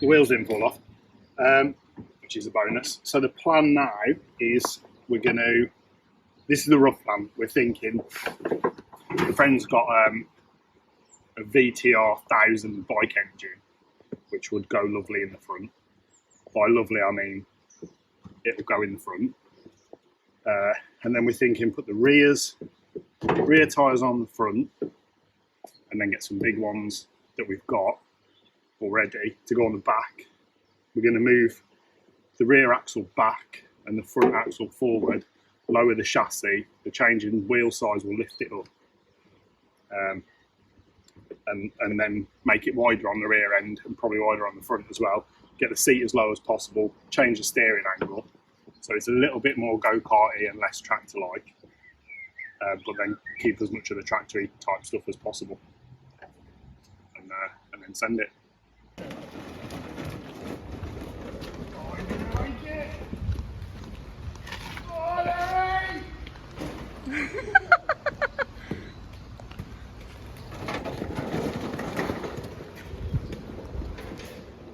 the wheels didn't fall off, which is a bonus. So the plan now is we're going to, this is the rough plan, we're thinking, the friend's got a VTR 1000 bike engine, which would go lovely in the front. By lovely, I mean it'll go in the front. And then we're thinking put the rear tyres on the front, and then get some big ones that we've got already to go on the back. We're going to move the rear axle back and the front axle forward, lower the chassis. The change in wheel size will lift it up, and then make it wider on the rear end and probably wider on the front as well. Get the seat as low as possible, change the steering angle so it's a little bit more go-karty and less tractor-like, but then keep as much of the tractor type stuff as possible, and then send it.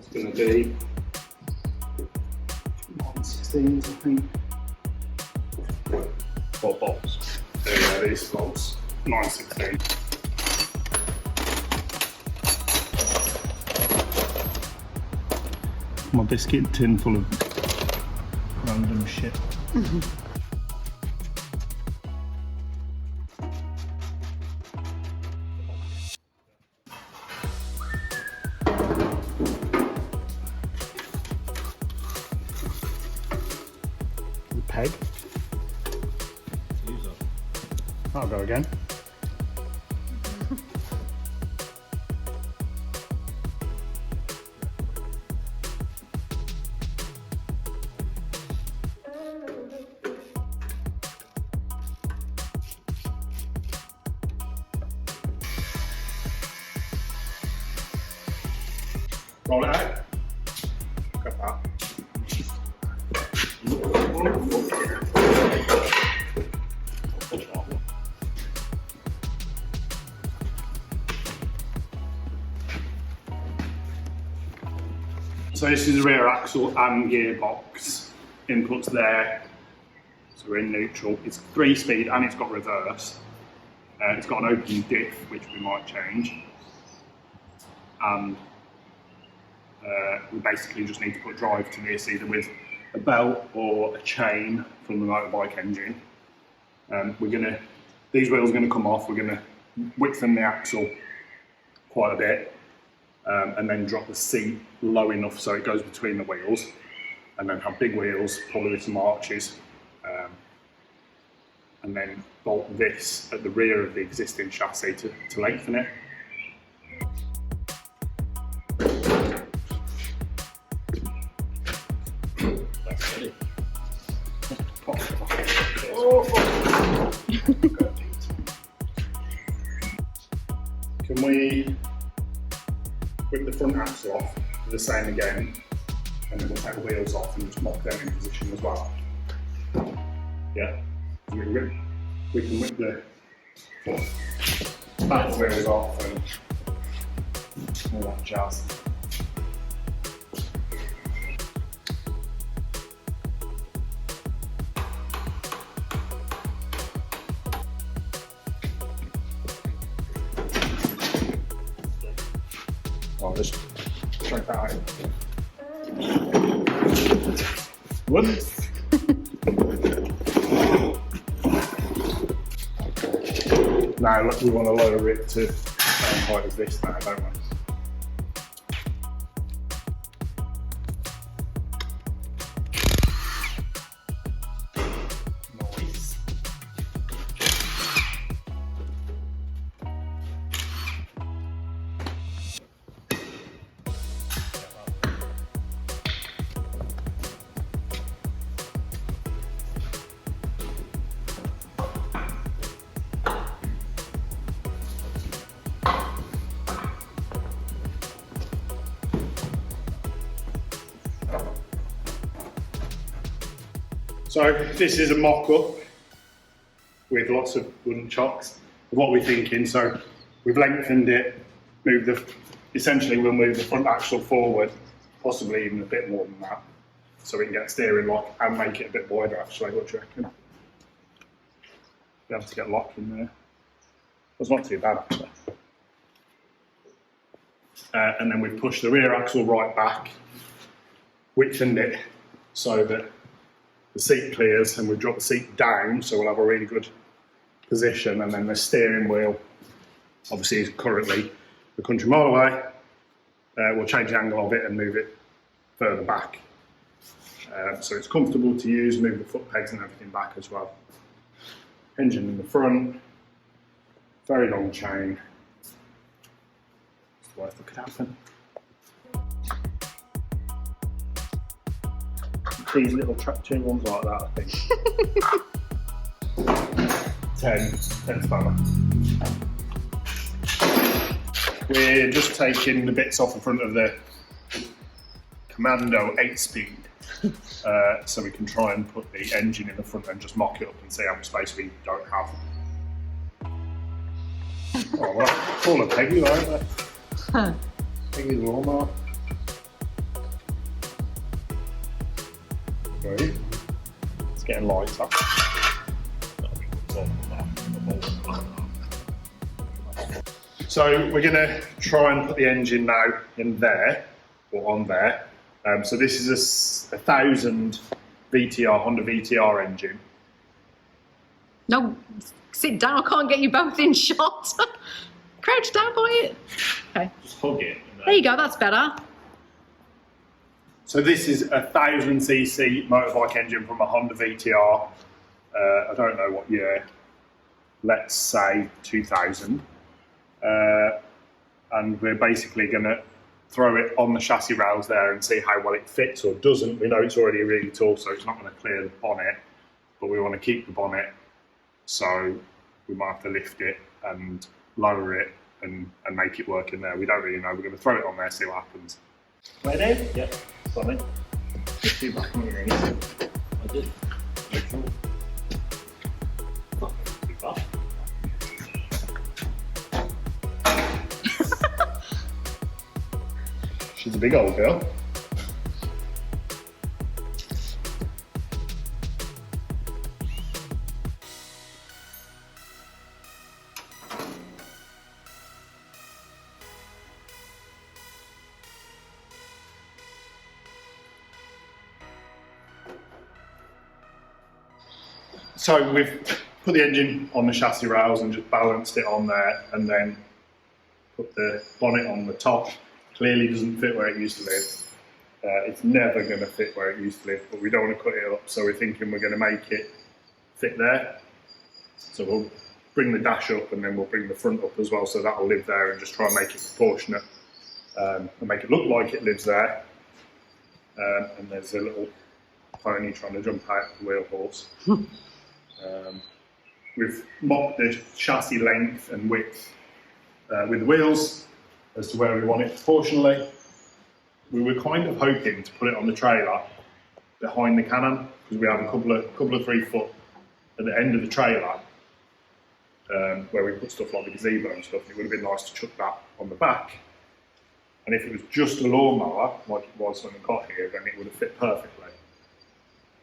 It's going to be 9/16s, I think. Or bolts. There you go, these bolts. 9/16. My biscuit tin full of random shit. The peg. I'll go again. Roll it out. Look at that. So this is the rear axle and gearbox inputs there. So we're in neutral. It's 3-speed and it's got reverse. It's got an open diff, which we might change. And we basically just need to put drive to this either with a belt or a chain from the motorbike engine. These wheels are going to come off. We're going to widthen the axle quite a bit, and then drop the seat low enough so it goes between the wheels, and then have big wheels, probably with some arches, and then bolt this at the rear of the existing chassis to lengthen it. Can we whip the front axle off, do the same again, and then we'll take the wheels off and just lock them in position as well? Yeah? We can whip the back wheels off and all that jazz. I'll just check that out. Whoops. Now look, we want to lower it to the same height as this now, don't we? So this is a mock-up with lots of wooden chocks. What we're thinking, so we've lengthened it, essentially we'll move the front axle forward possibly even a bit more than that, so we can get a steering lock and make it a bit wider actually. What do you reckon? Be able to get lock in there. That's not too bad actually. And then we push the rear axle right back, widthened it so that the seat clears, and we've dropped the seat down so we'll have a really good position, and then the steering wheel obviously is currently the country mile away. We'll change the angle of it and move it further back. So it's comfortable to use, move the foot pegs and everything back as well. Engine in the front, very long chain. It's the worst that could happen. These little traction ones like that, I think. 10 spanner. We're just taking the bits off the front of the Commando 8-speed, so we can try and put the engine in the front and just mock it up and see how much space we don't have. Oh well, call it Peggy, right? Huh. Peggy's Lawn Mower. Okay. It's getting lighter. So we're going to try and put the engine now in there, or on there. So this is a 1000 VTR, Honda VTR engine. No, sit down, I can't get you both in shot. Crouch down, boy. Okay. Just hug it. There you go, that's better. So this is a 1000cc motorbike engine from a Honda VTR. I don't know what year. Let's say 2000. And we're basically going to throw it on the chassis rails there and see how well it fits or doesn't. We know it's already really tall, so it's not going to clear the bonnet, but we want to keep the bonnet, so we might have to lift it and lower it and make it work in there. We don't really know. We're going to throw it on there, see what happens. Ready? Yeah, sorry. Just do back on your knees. I did. Not too fast. She's a big old girl. So we've put the engine on the chassis rails and just balanced it on there, and then put the bonnet on the top. Clearly doesn't fit where it used to live. It's never going to fit where it used to live, but we don't want to cut it up, so we're thinking we're going to make it fit there. So we'll bring the dash up and then we'll bring the front up as well, so that'll live there, and just try and make it proportionate and make it look like it lives there. And there's a little pony trying to jump out of the Wheelhorse. We've mocked the chassis length and width with the wheels as to where we want it proportionally. We were kind of hoping to put it on the trailer behind the cannon, because we have a couple of 3 foot at the end of the trailer where we put stuff like the gazebo and stuff. It would have been nice to chuck that on the back. And if it was just a lawnmower, like it was when it got here, then it would have fit perfectly.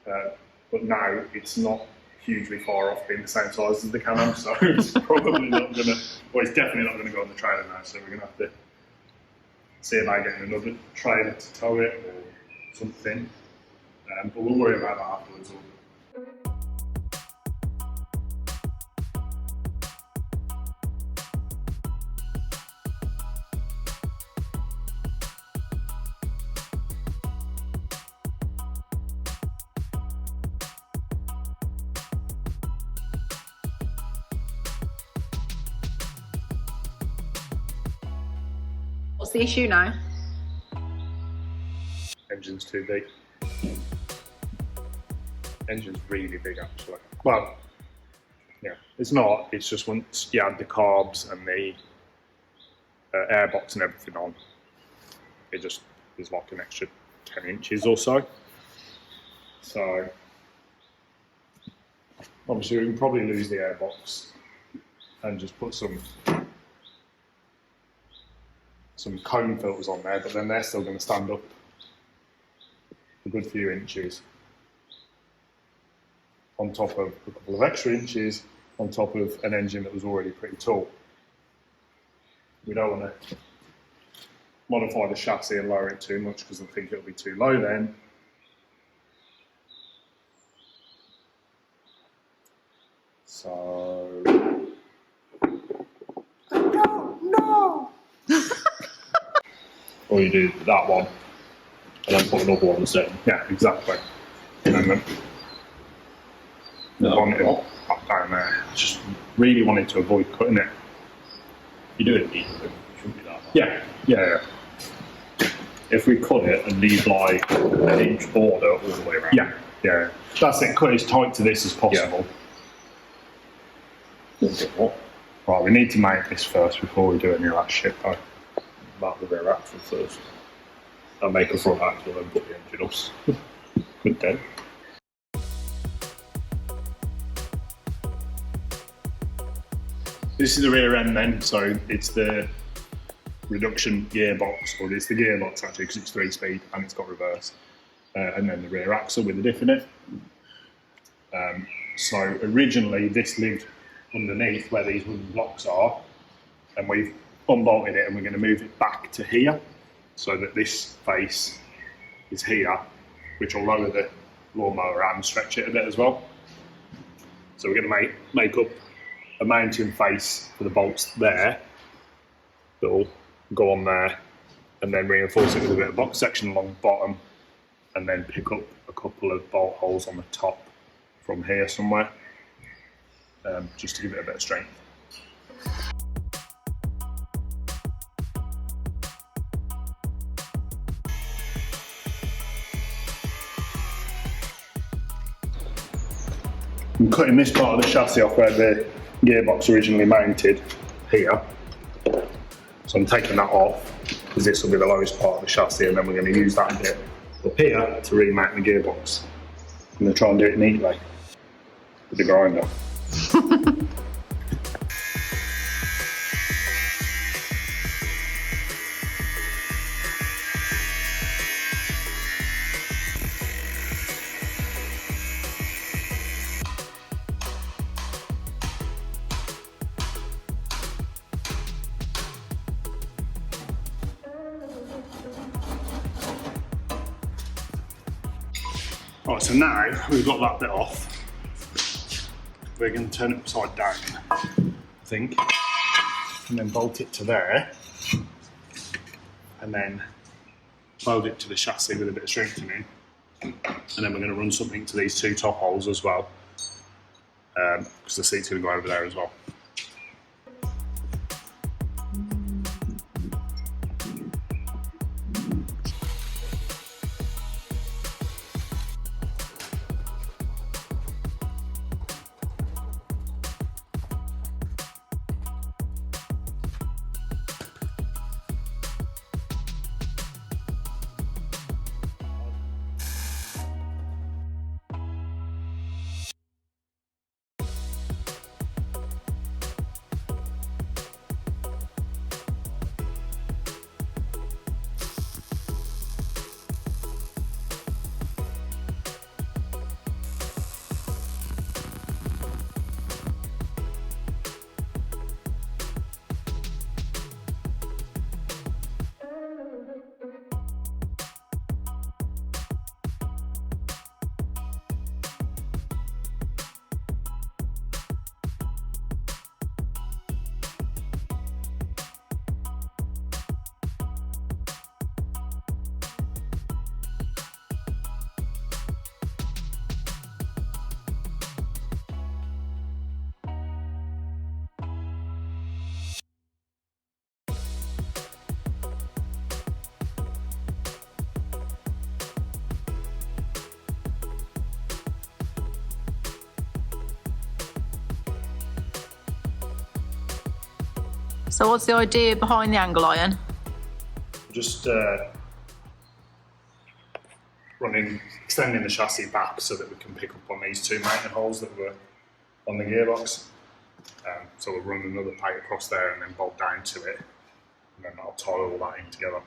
But now it's not hugely far off being the same size as the cannon, so it's probably not going to, well, it's definitely not going to go on the trailer now, so we're going to have to see about getting another trailer to tow it or something. But we'll worry about that afterwards. What's the issue now? Engine's too big. Engine's really big actually. Well, yeah, it's not. It's just once you add the carbs and the airbox and everything on, it just is like an extra 10 inches or so. So obviously we can probably lose the airbox and just put some cone filters on there, but then they're still going to stand up a good few inches on top of a couple of extra inches on top of an engine that was already pretty tall. We don't want to modify the chassis and lower it too much because I think it'll be too low then. So... No! Or you do that one and then put another one instead. Yeah, exactly. And then on it up down there. Just really wanted to avoid cutting it. You do it neatly, it shouldn't be that bad. Yeah. If we cut it and leave like An inch border all the way around. yeah. That's it, cut as tight to this as possible. What? Right, we need to make this first before we do any of that shit though. Mark the rear axle first. I'll make a front axle and put the engine up. Good day. This is the rear end then, so it's the reduction gearbox, or it's the gearbox actually because it's 3-speed and it's got reverse. And then the rear axle with the diff in it. So originally this lived underneath where these wooden blocks are, and we've unbolted it and we're going to move it back to here so that this face is here, which will lower the lawnmower and stretch it a bit as well. So we're going to make up a mounting face for the bolts there that will go on there, and then reinforce it with a bit of box section along the bottom, and then pick up a couple of bolt holes on the top from here somewhere, just to give it a bit of strength. I'm cutting this part of the chassis off where the gearbox originally mounted here. So I'm taking that off because this will be the lowest part of the chassis, and then we're going to use that bit up here to remount the gearbox. I'm going to try and do it neatly with the grinder. Right, so now we've got that bit off, we're going to turn it upside down, I think, and then bolt it to there, and then weld it to the chassis with a bit of strengthening, and then we're going to run something to these two top holes as well, because the seat's going to go over there as well. So what's the idea behind the angle iron? Just extending the chassis back so that we can pick up on these two mounting holes that were on the gearbox. So we'll run another pipe across there and then bolt down to it, and then I'll tie all that in together.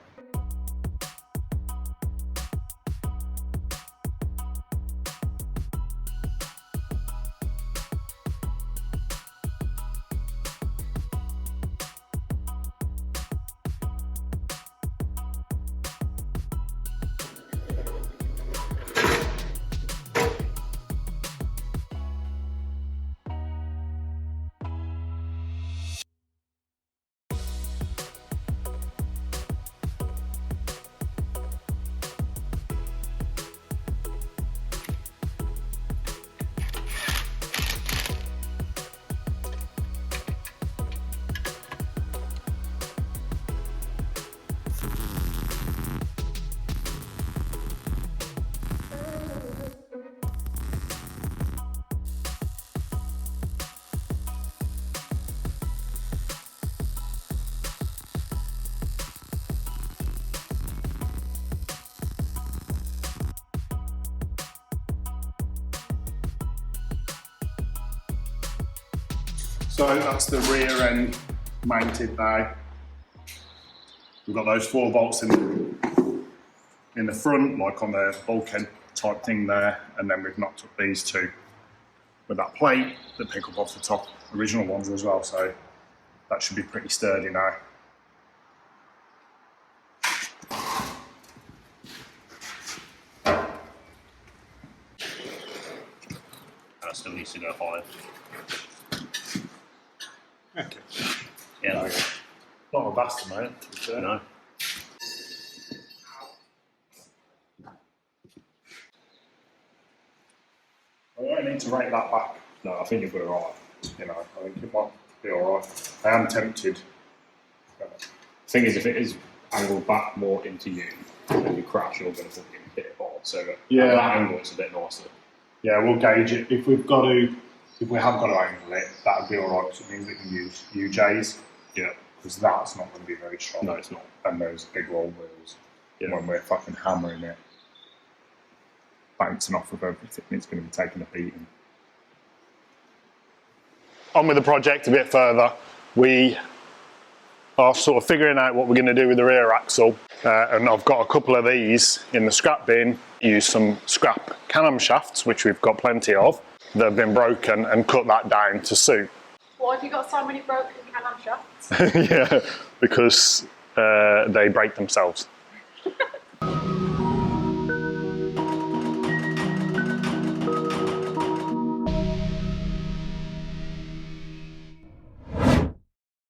So that's the rear end mounted now. We've got those 4 bolts in the front, like on the bulkhead type thing there, and then we've knocked up these 2 with that plate that pick up off the top original ones as well, so that should be pretty sturdy now. That still needs to go higher. Okay. Yeah. Not a vast amount. No. I don't need to rake that back. No, I think you'll be alright. You know, I think it might be alright. I am tempted. Thing is, if it is angled back more into you, when you crash, you're going to fucking hit it hard. So Yeah. at that angle, it's a bit nicer. Yeah, we'll gauge it. If we have got to angle it, that would be alright, because it means we can use UJs. Yeah. Because that's not going to be very strong. No, it's not. And those big roll wheels, Yeah. when we're fucking hammering it, bouncing off of everything, it's going to be taking a beating. On with the project a bit further. We are sort of figuring out what we're going to do with the rear axle, and I've got a couple of these in the scrap bin. Use some scrap Can-Am shafts, which we've got plenty of, that have been broken, and cut that down to suit. Why have you got so many broken Can-Am shafts? Yeah, because they break themselves.